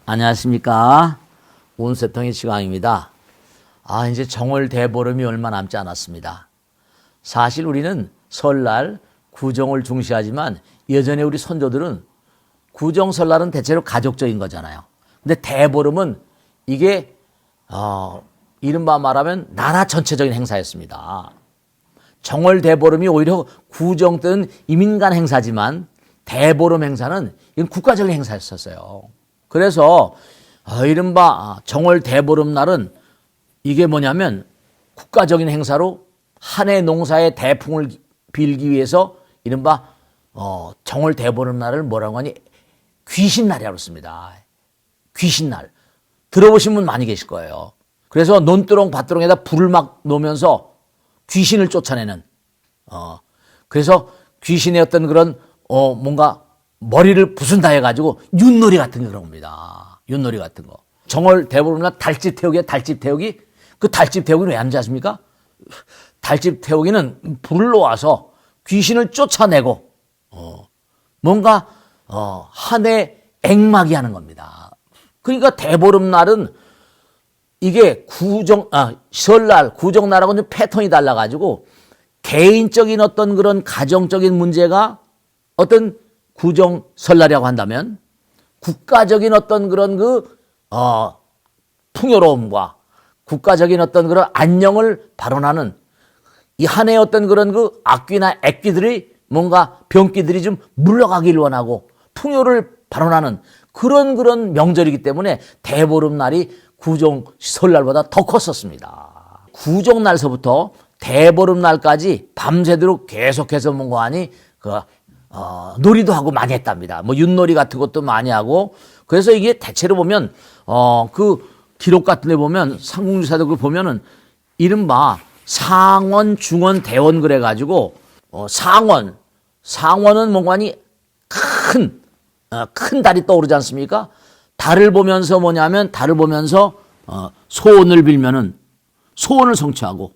안녕하십니까. 운세통의 시강입니다. 이제 정월 대보름이 얼마 남지 않았습니다. 사실 우리는 설날, 구정을 중시하지만 예전에 우리 선조들은 구정, 설날은 대체로 가족적인 거잖아요. 근데 대보름은 이게 이른바 말하면 나라 전체적인 행사였습니다. 정월 대보름이 오히려 구정 때는 이민간 행사지만 대보름 행사는 이건 국가적인 행사였었어요. 그래서 이른바 정월 대보름 날은 이게 뭐냐면 국가적인 행사로 한 해 농사의 대풍을 빌기 위해서 이른바 정월 대보름 날을 뭐라고 하니 귀신날이라고 씁니다. 귀신날. 들어보신 분 많이 계실 거예요. 그래서 논두렁 밭두렁에다 불을 막 놓으면서 귀신을 쫓아내는 그래서 귀신의 어떤 그런 뭔가 머리를 부순다 해가지고 윷놀이 같은 게 그런 겁니다. 윷놀이 같은 거. 정월 대보름날 달집 태우기야, 달집 태우기. 그 달집 태우기는 왜 하는지 아십니까? 달집 태우기는 불을 놓아서 귀신을 쫓아내고 뭔가 한 해 액막이 하는 겁니다. 그러니까 대보름날은 이게 설날, 구정날하고 좀 패턴이 달라가지고 개인적인 어떤 그런 가정적인 문제가 어떤 구정, 설날이라고 한다면 국가적인 어떤 그런 풍요로움과 국가적인 어떤 그런 안녕을 발언하는 이 한 해의 어떤 그런 악귀나 액귀들이 뭔가 병기들이 좀 물러가길 원하고 풍요를 발언하는 그런 명절이기 때문에 대보름날이 구정, 설날보다 더 컸었습니다. 구정날서부터 대보름날까지 밤새도록 계속해서 뭔가 하니 놀이도 하고 많이 했답니다. 뭐 윷놀이 같은 것도 많이 하고 그래서 이게 대체로 보면 기록 같은 데 보면 삼국유사들 보면은 이른바 상원, 중원, 대원 그래가지고 상원은 뭔가 하니 큰 달이 떠오르지 않습니까? 달을 보면서 뭐냐면 달을 보면서 소원을 빌면은 소원을 성취하고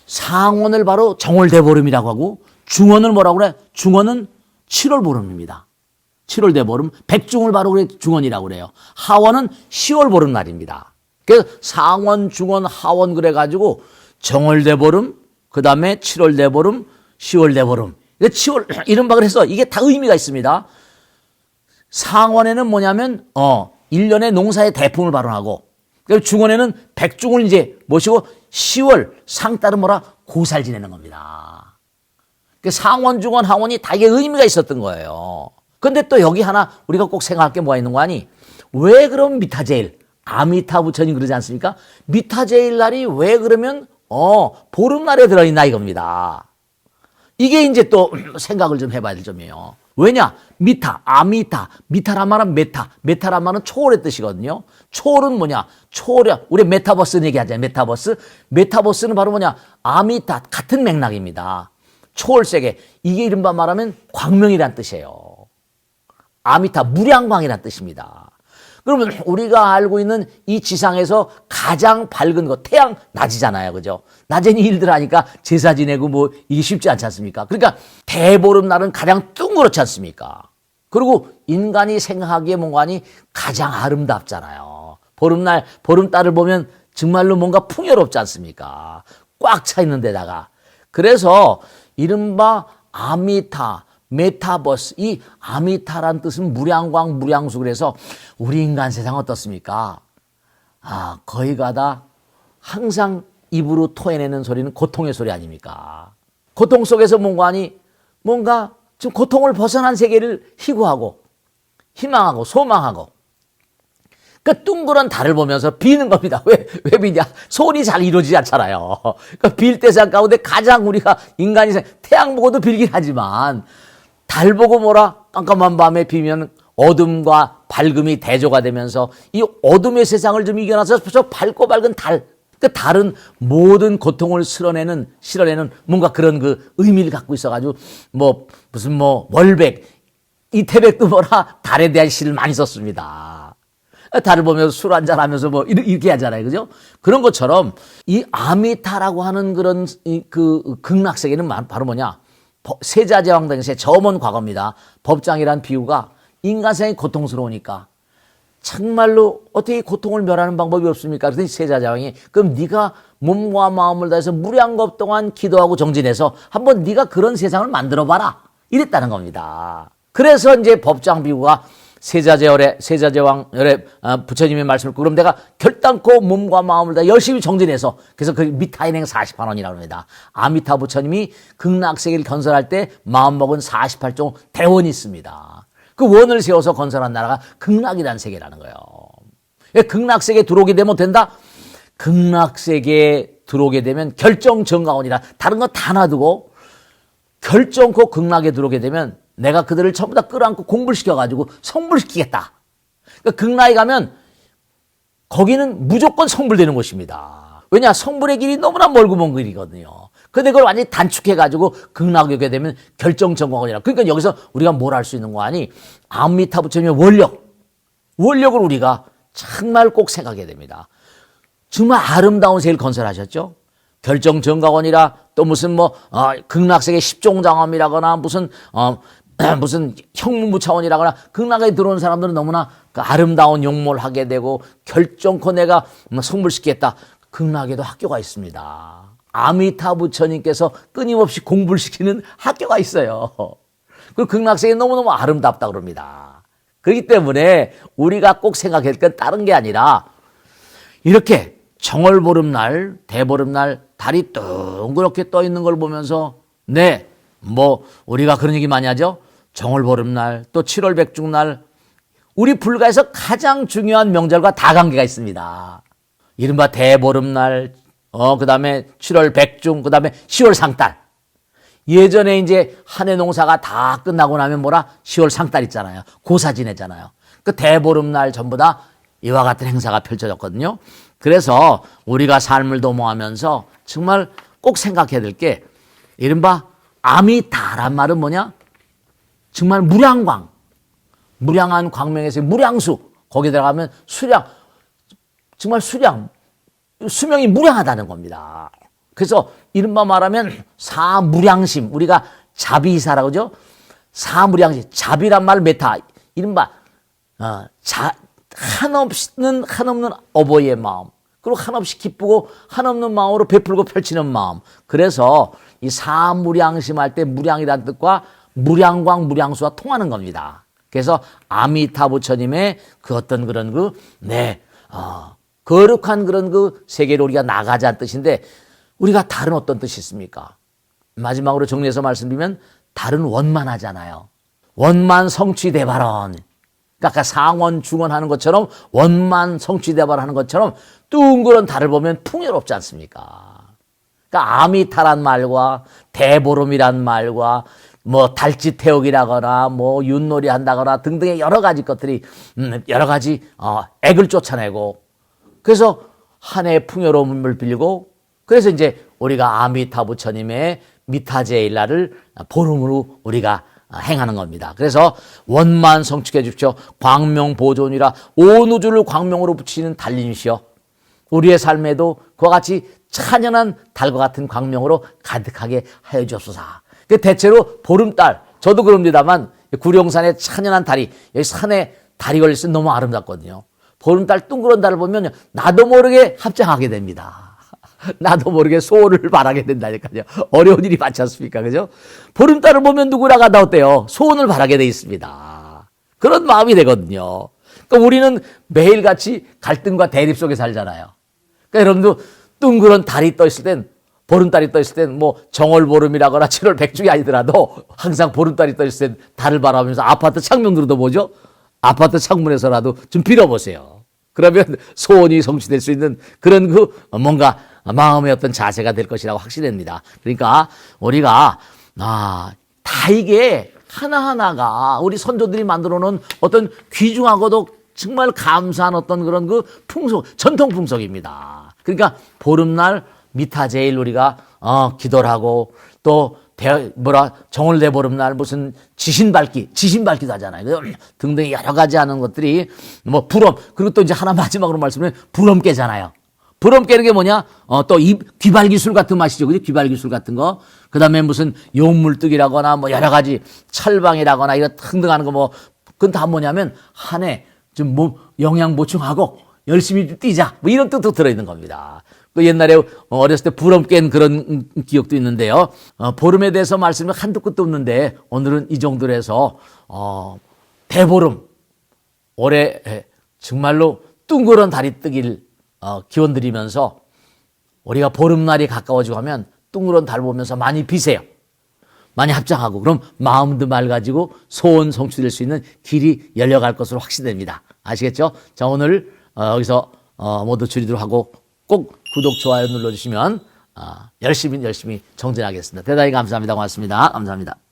상원을 바로 정월대보름이라고 하고 중원을 뭐라고 그래? 중원은 7월 보름입니다. 7월 대보름. 백중을 바로 그래 중원이라고 그래요. 하원은 10월 보름날입니다. 그래서 상원, 중원, 하원 그래가지고 정월대보름, 그 다음에 7월 대보름, 10월 대보름. 7월 이른바 그래서 이게 다 의미가 있습니다. 상원에는 뭐냐면 1년의 농사의 대풍을 발언하고 그리고 중원에는 백중을 이제 모시고 10월 상달은 뭐라 고살 지내는 겁니다. 상원, 중원, 하원이 다 이게 의미가 있었던 거예요. 근데 또 여기 하나 우리가 꼭 생각할 게 뭐가 있는 거 아니? 왜 그럼 미타제일, 아미타 부처님 그러지 않습니까? 미타제일 날이 왜 그러면 보름날에 들어있나 이겁니다. 이게 이제 또 생각을 좀 해봐야 될 점이에요. 왜냐? 아미타, 미타란 말은 메타란 말은 초월의 뜻이거든요. 초월은 뭐냐? 우리 메타버스 얘기하잖아요. 메타버스는 바로 뭐냐? 아미타, 같은 맥락입니다. 초월세계. 이게 이른바 말하면 광명이란 뜻이에요. 아미타, 무량광이란 뜻입니다. 그러면 우리가 알고 있는 이 지상에서 가장 밝은 거, 태양 낮이잖아요. 그죠? 낮에는 일들 하니까 제사 지내고 뭐 이게 쉽지 않지 않습니까? 그러니까 대보름날은 가장 둥그렇지 않습니까? 그리고 인간이 생각하기에 뭔가니 가장 아름답잖아요. 보름달을 보면 정말로 뭔가 풍요롭지 않습니까? 꽉 차 있는 데다가. 그래서 이른바 아미타, 메타버스, 이 아미타란 뜻은 무량광, 무량수. 그래서 우리 인간 세상 어떻습니까? 거의 가다 항상 입으로 토해내는 소리는 고통의 소리 아닙니까? 고통 속에서 뭔가 지금 고통을 벗어난 세계를 희구하고 희망하고 소망하고 그 둥그런 달을 보면서 비는 겁니다. 왜 비냐? 소원이 잘 이루어지지 않잖아요. 그러니까 빌 때상 가운데 가장 우리가 인간이 태양 보고도 빌긴 하지만 달 보고 깜깜한 밤에 비면 어둠과 밝음이 대조가 되면서 이 어둠의 세상을 좀 이겨나서 저 밝고 밝은 달. 그 달은 모든 고통을 실어내는 뭔가 그런 의미를 갖고 있어가지고 무슨 월백, 이태백도 달에 대한 시를 많이 썼습니다. 달을 보면서 술 한잔 하면서 이렇게 하잖아요. 그죠? 그런 것처럼 이 아미타라고 하는 그런 극락세계는 바로 뭐냐? 세자제왕 당시에 저먼 과거입니다. 법장이란 비유가 인간생이 고통스러우니까 정말로 어떻게 고통을 멸하는 방법이 없습니까? 그랬더니 세자제왕이 그럼 네가 몸과 마음을 다해서 무량겁 동안 기도하고 정진해서 한번 네가 그런 세상을 만들어봐라. 이랬다는 겁니다. 그래서 이제 법장비구가 세자제왕열의 부처님의 말씀을 듣고 그럼 내가 결단코 몸과 마음을 다 열심히 정진해서 그래서 그 미타인행 48원이라고 합니다. 아미타 부처님이 극락세계를 건설할 때 마음먹은 48종 대원이 있습니다. 그 원을 세워서 건설한 나라가 극락이라는 세계라는 거예요. 극락세계에 들어오게 되면 된다? 극락세계에 들어오게 되면 결정정가원이라 다른 거 다 놔두고 결정코 극락에 들어오게 되면 내가 그들을 전부 다 끌어안고 공부를 시켜가지고 성불시키겠다. 그러니까 극락에 가면 거기는 무조건 성불되는 곳입니다. 왜냐? 성불의 길이 너무나 멀고 먼 길이거든요. 근데 그걸 완전히 단축해가지고 극락에 오게 되면 결정정가원이라. 그러니까 여기서 우리가 뭘 할 수 있는 거 아니? 아미타 부처님의 원력을 우리가 정말 꼭 생각해야 됩니다. 정말 아름다운 세계를 건설하셨죠? 결정정가원이라 또 무슨 극락세계 10종장엄이라거나 무슨 형무무차원이라거나 극락에 들어오는 사람들은 너무나 그 아름다운 용모를 하게 되고 결정코 내가 성불시키겠다. 극락에도 학교가 있습니다. 아미타 부처님께서 끊임없이 공부를 시키는 학교가 있어요. 그 극락세계 너무너무 아름답다 그럽니다. 그렇기 때문에 우리가 꼭 생각할 건 다른 게 아니라 이렇게 정월보름날, 대보름날 달이 둥그렇게 떠 있는 걸 보면서 우리가 그런 얘기 많이 하죠. 정월보름날 또 7월 백중날 우리 불가에서 가장 중요한 명절과 다 관계가 있습니다. 이른바 대보름날, 그 다음에 7월 백중, 그 다음에 10월 상달. 예전에 이제 한 해 농사가 다 끝나고 나면 10월 상달 있잖아요. 고사 지내잖아요. 그 대보름날 전부 다 이와 같은 행사가 펼쳐졌거든요. 그래서 우리가 삶을 도모하면서 정말 꼭 생각해야 될 게 이른바 아미타란 말은 뭐냐? 정말 무량광, 무량한 광명에서 무량수, 거기 들어가면 정말 수명이 무량하다는 겁니다. 그래서 이른바 말하면 사무량심, 우리가 자비사라고 그러죠? 사무량심, 자비란 말 메타, 이른바 한없는 어버이의 마음, 그리고 한없이 기쁘고 한없는 마음으로 베풀고 펼치는 마음. 그래서 이 사무량심 할 때 무량이라는 뜻과 무량광, 무량수와 통하는 겁니다. 그래서 아미타 부처님의 그 어떤 그런 거룩한 그런 그 세계로 우리가 나가자는 뜻인데 우리가 다른 어떤 뜻이 있습니까? 마지막으로 정리해서 말씀드리면 달은 원만하잖아요. 원만 성취대발언. 그러니까 상원, 중원 하는 것처럼 원만 성취대발 하는 것처럼 둥그런 달을 보면 풍요롭지 않습니까? 그러니까 아미타란 말과 대보름이란 말과 달짓태우기라거나 윷놀이 한다거나 등등의 여러 가지 것들이 여러 가지 액을 쫓아내고 그래서 한 해의 풍요로움을 빌고 그래서 이제 우리가 아미타 부처님의 미타제일날을 보름으로 우리가 행하는 겁니다. 그래서 원만 성취해 주십시오. 광명보존이라 온 우주를 광명으로 붙이는 달님이시여 우리의 삶에도 그와 같이 찬연한 달과 같은 광명으로 가득하게 하여 주옵소서. 대체로 보름달 저도 그럽니다만 구룡산에 찬연한 달이 여기 산에 달이 걸려서 너무 아름답거든요. 보름달 둥그런 달을 보면 나도 모르게 합장하게 됩니다. 나도 모르게 소원을 바라게 된다니까요. 어려운 일이 많지 않습니까? 그죠? 보름달을 보면 누구나가 다 어때요? 소원을 바라게 돼 있습니다. 그런 마음이 되거든요. 그러니까 우리는 매일같이 갈등과 대립 속에 살잖아요. 그러니까 여러분도 둥그런 달이 떠 있을 땐 보름달이 떠 있을 땐 정월보름이라거나 7월 백중이 아니더라도 항상 보름달이 떠 있을 땐 달을 바라보면서 아파트 창문으로도 보죠? 아파트 창문에서라도 좀 빌어보세요. 그러면 소원이 성취될 수 있는 그런 뭔가 마음의 어떤 자세가 될 것이라고 확신됩니다. 그러니까 우리가 다 이게 하나하나가 우리 선조들이 만들어 놓은 어떤 귀중하고도 정말 감사한 어떤 그런 전통 풍속입니다. 그러니까 보름날 미타제일 우리가 기도를 하고 또 정월대보름날 무슨 지신밟기도 하잖아요. 등등 여러 가지 하는 것들이 부럼 그리고 또 이제 하나 마지막으로 말씀드리면 부럼 깨잖아요. 부럼 깨는 게 뭐냐? 또 귀발기술 같은 맛이죠. 그죠? 귀발기술 같은 거. 그 다음에 무슨 용물뜨기라거나 여러 가지 철방이라거나 이런 등등 하는 거 그건 다 뭐냐면 한 해 좀 영양 보충하고 열심히 좀 뛰자. 뭐 이런 뜻도 들어있는 겁니다. 그 옛날에 어렸을 때 부름 깬 그런 기억도 있는데요. 보름에 대해서 말씀이 한두 끝도 없는데 오늘은 이 정도로 해서 대보름 올해 정말로 둥그런 달이 뜨길 기원드리면서 우리가 보름날이 가까워지고 하면 둥그런 달 보면서 많이 비세요. 많이 합장하고 그럼 마음도 맑아지고 소원 성취될 수 있는 길이 열려갈 것으로 확신됩니다. 아시겠죠? 자, 오늘 여기서 모두 줄이도록 하고 꼭 구독, 좋아요 눌러주시면 열심히 정진하겠습니다. 대단히 감사합니다. 고맙습니다. 감사합니다.